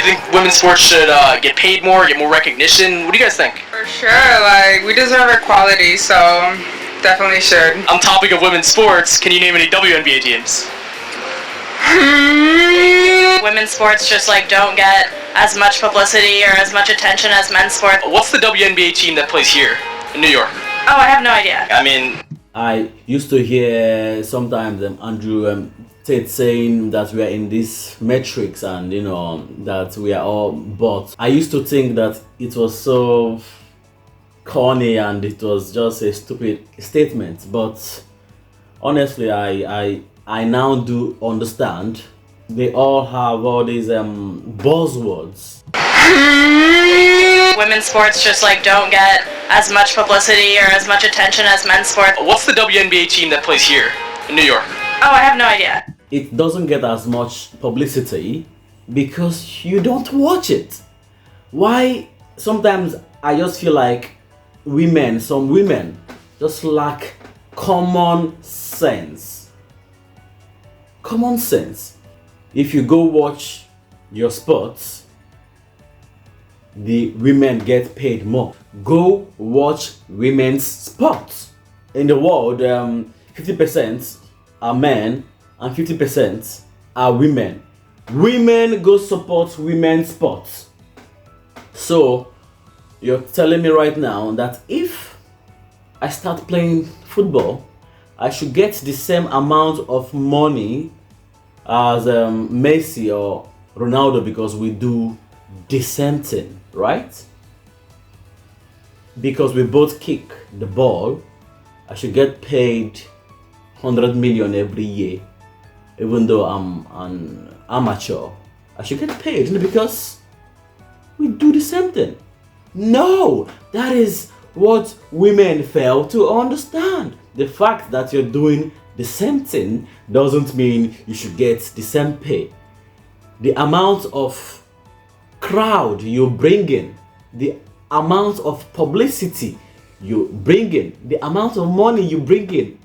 you think women's sports should get paid more, get more recognition? What do you guys think? For sure, like, we deserve equality, so definitely should. On topic of women's sports, can you name any WNBA teams? Women's sports just like don't get as much publicity or as much attention as men's sports. What's the WNBA team that plays here in New York? Oh, I have no idea. I mean, I used to hear sometimes Andrew Tate saying that we are in this matrix and that we are all bots. I used to think that it was so corny and it was just a stupid statement, but honestly I now do understand. They all have all these buzzwords. Women's sports just like don't get as much publicity or as much attention as men's sports. what's the WNBA team that plays here in New York? Oh, I have no idea. It doesn't get as much publicity because you don't watch it. Why? Sometimes I just feel like some women just lack common sense. Common sense. If you go watch your sports, the women get paid more. Go watch women's sports. In the world, 50% are men and 50% are women. Women go support women's sports. So you're telling me right now that if I start playing football, I should get the same amount of money as Messi or Ronaldo because we do the same thing, right? Because we both kick the ball, I should get paid 100 million every year, even though I'm an amateur. I should get paid because we do the same thing. No, that is what women fail to understand. The fact that you're doing the same thing doesn't mean you should get the same pay. The amount of crowd you bring in, the amount of publicity you bring in, the amount of money you bring in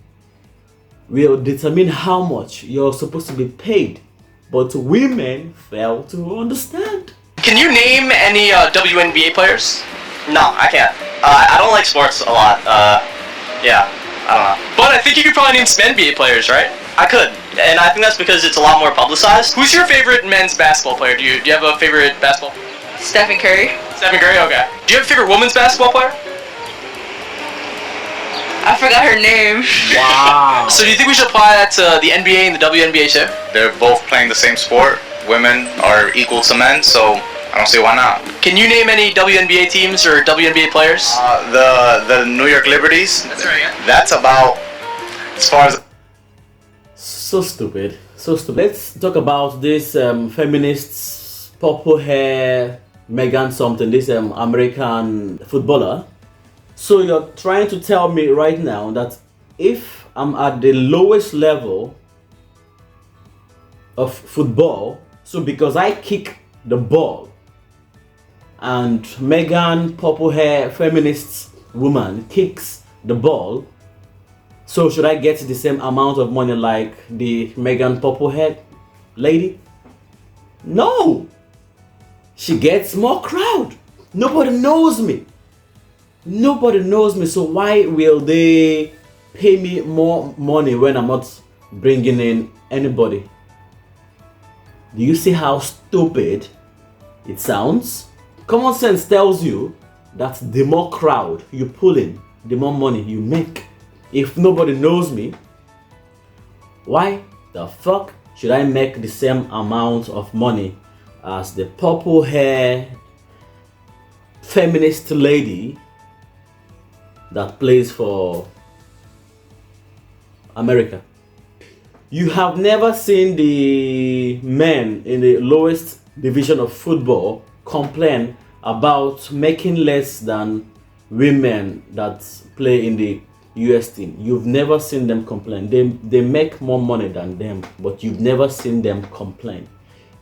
will determine how much you're supposed to be paid. But women fail to understand. Can you name any WNBA players? No, I can't. I don't like sports a lot. Yeah, I don't know. But I think you could probably name some NBA players, right? I could, and I think that's because it's a lot more publicized. Who's your favorite men's basketball player? Do you have a favorite basketball? Stephen Curry. Stephen Curry, okay. Do you have a favorite women's basketball player? I forgot her name. Wow. So do you think we should apply that to the NBA and the WNBA too? They're both playing the same sport. Women are equal to men, so I don't see why not. Can you name any WNBA teams or WNBA players? The New York Liberties. That's right, yeah. That's about as far as. So stupid. So stupid. Let's talk about this feminists, purple hair, Megan something, this American footballer. So you're trying to tell me right now that if I'm at the lowest level of football, so because I kick the ball and Megan, purple hair, feminist woman kicks the ball, so should I get the same amount of money like the Megan purple hair lady? No! She gets more crowd. Nobody knows me. Nobody knows me, so why will they pay me more money when I'm not bringing in anybody? Do you see how stupid it sounds? Common sense tells you that the more crowd you pull in, the more money you make. If nobody knows me, why the fuck should I make the same amount of money as the purple hair feminist lady that plays for America? You have never seen the men in the lowest division of football complain about making less than women that play in the US team. You've never seen them complain. They make more money than them, but you've never seen them complain.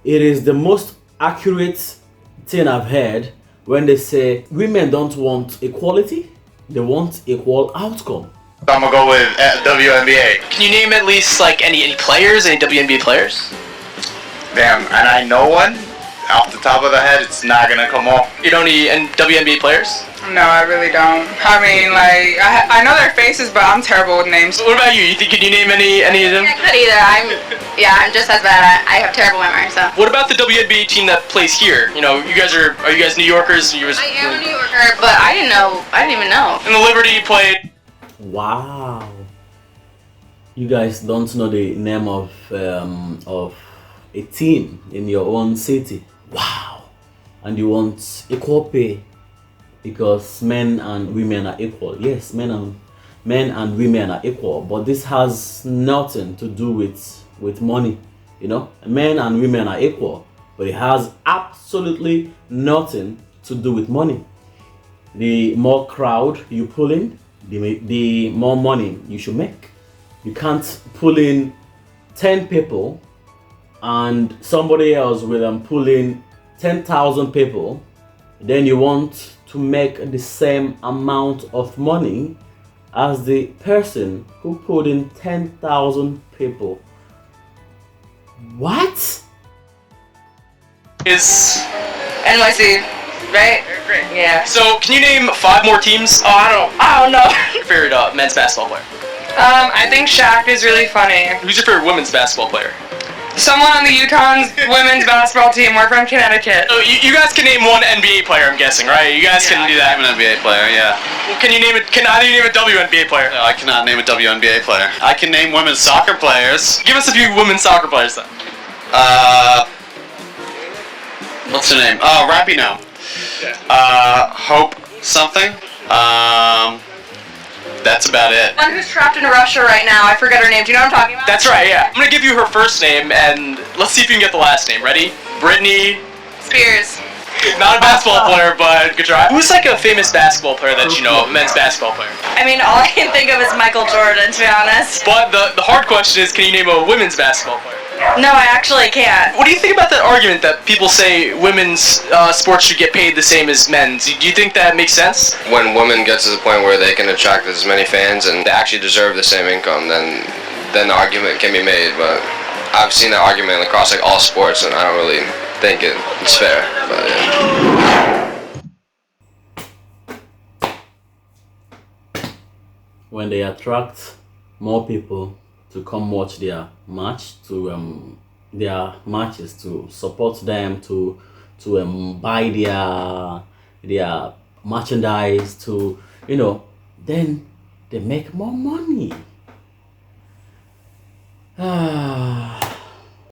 It is the most accurate thing I've heard when they say women don't want equality, they want equal outcome. I'm gonna go with WNBA. Can you name at least like any players, any WNBA players? Damn, and I know one. off the top of the head, it's not gonna come off. You don't need and WNBA players? No, I really don't. I mean, like, I know their faces, but I'm terrible with names. What about you? Can you name any of them? I could either. I'm just as bad. I have terrible memory, so. What about the WNBA team that plays here? You know, are you guys New Yorkers? I am a New Yorker, but I didn't even know. In the Liberty you played. Wow. You guys don't know the name of a team in your own city. Wow. And you want equal pay because men and women are equal. Yes, men and women are equal, but this has nothing to do with money. You know, men and women are equal, but it has absolutely nothing to do with money. The more crowd you pull in, the more money you should make. You can't pull in 10 people and somebody else will pull in 10,000 people, then you want to make the same amount of money as the person who put in 10,000 people. What? Is NYC, right? great. Yeah. So can you name 5 more teams? I don't know. Your favorite men's basketball player? I think Shaq is really funny. Who's your favorite women's basketball player? Someone on the Utah's women's basketball team. We're from Connecticut. So you guys can name one NBA player, I'm guessing, right? You guys can do that. I'm an NBA player, yeah. Well, can you name it? Can either you name a WNBA player? No, I cannot name a WNBA player. I can name women's soccer players. Give us a few women's soccer players then. What's her name? Oh, Rapinoe. Hope something. That's about it. One who's trapped in Russia right now. I forget her name. Do you know what I'm talking about? That's right, yeah. I'm gonna give you her first name, and let's see if you can get the last name. Ready? Britney. Spears. Not a basketball player, but good try. Who's like a famous basketball player that you know, a men's basketball player? I mean, all I can think of is Michael Jordan, to be honest. But the hard question is, can you name a women's basketball player? No, I actually can't. What do you think about that argument that people say women's sports should get paid the same as men's? Do you think that makes sense? When women get to the point where they can attract as many fans and they actually deserve the same income, then the argument can be made. But I've seen that argument across like all sports, and I don't really think it's fair. But When they attract more people to come watch their match, to their matches, to support them, to buy their merchandise, to then they make more money.